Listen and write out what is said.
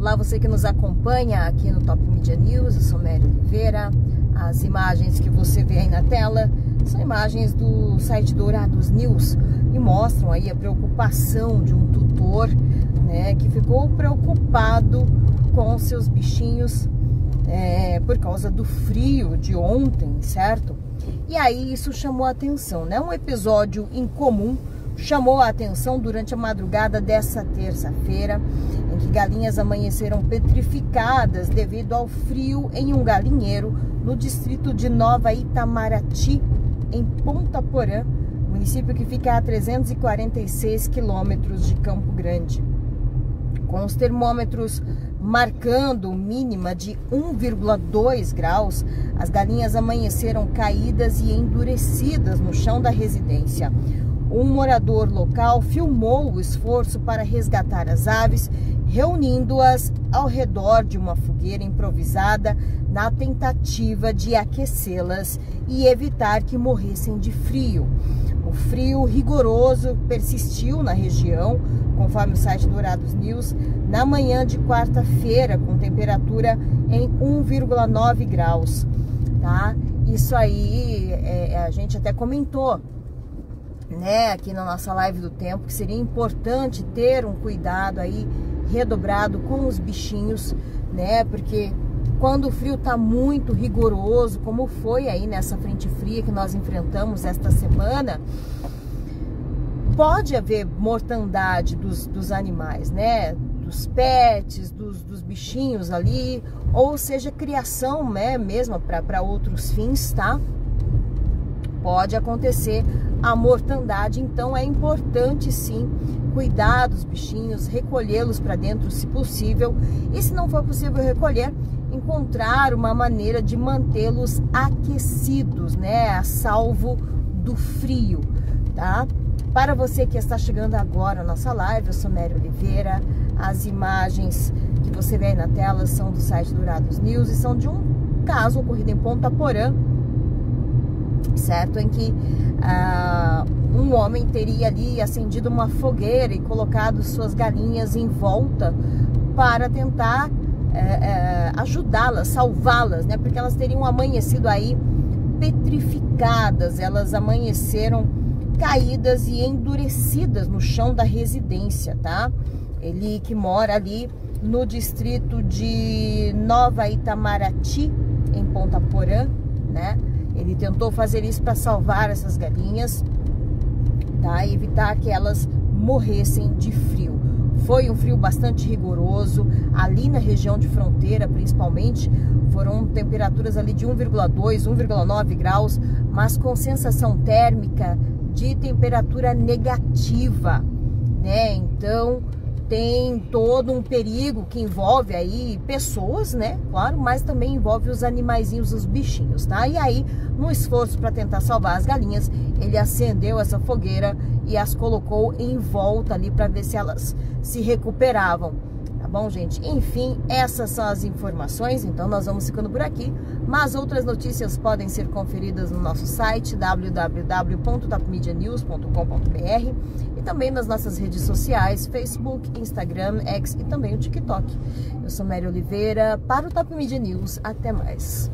Olá, você que nos acompanha aqui no Top Media News, eu sou Mary Oliveira. As imagens que você vê aí na tela são imagens do site Dourados News e mostram aí a preocupação de um tutor, né, que ficou preocupado com seus bichinhos por causa do frio de ontem, certo? E aí isso chamou a atenção, né? Um episódio incomum chamou a atenção durante a madrugada dessa terça-feira, em que galinhas amanheceram petrificadas devido ao frio em um galinheiro no distrito de Nova Itamaraty, em Ponta Porã, município que fica a 346 quilômetros de Campo Grande. Com os termômetros marcando mínima de 1,2 graus, as galinhas amanheceram caídas e endurecidas no chão da residência. Um morador local filmou o esforço para resgatar as aves, reunindo-as ao redor de uma fogueira improvisada na tentativa de aquecê-las e evitar que morressem de frio. O frio rigoroso persistiu na região, conforme o site Dourados News, na manhã de quarta-feira, com temperatura em 1,9 graus. Tá? Isso aí a gente até comentou, né, aqui na nossa live do tempo, que seria importante ter um cuidado aí redobrado com os bichinhos, né, porque quando o frio tá muito rigoroso, como foi aí nessa frente fria que nós enfrentamos esta semana, pode haver mortandade dos animais, né, dos pets, dos bichinhos ali, ou seja, criação, né, mesmo para outros fins, tá? Pode acontecer a mortandade, então é importante sim cuidar dos bichinhos, recolhê-los para dentro se possível, e se não for possível recolher, encontrar uma maneira de mantê-los aquecidos, né, a salvo do frio, tá? Para você que está chegando agora à nossa live, eu sou Mary Oliveira. As imagens que você vê aí na tela são do site Dourados News e são de um caso ocorrido em Ponta Porã, certo? Em que um homem teria ali acendido uma fogueira e colocado suas galinhas em volta para tentar ajudá-las, salvá-las, né? Porque elas teriam amanhecido aí petrificadas, elas amanheceram caídas e endurecidas no chão da residência, tá? Ele que mora ali no distrito de Nova Itamaraty, em Ponta Porã, né? Ele tentou fazer isso para salvar essas galinhas, tá? E evitar que elas morressem de frio. Foi um frio bastante rigoroso, ali na região de fronteira principalmente, foram temperaturas ali de 1,2, 1,9 graus, mas com sensação térmica de temperatura negativa, né? Então tem todo um perigo que envolve aí pessoas, né? Claro, mas também envolve os animaizinhos, os bichinhos, tá? E aí, no esforço para tentar salvar as galinhas, ele acendeu essa fogueira e as colocou em volta ali para ver se elas se recuperavam. Tá bom, gente? Enfim, essas são as informações, então nós vamos ficando por aqui, mas outras notícias podem ser conferidas no nosso site www.topmedianews.com.br e também nas nossas redes sociais, Facebook, Instagram, X e também o TikTok. Eu sou Mary Oliveira para o Top Media News. Até mais.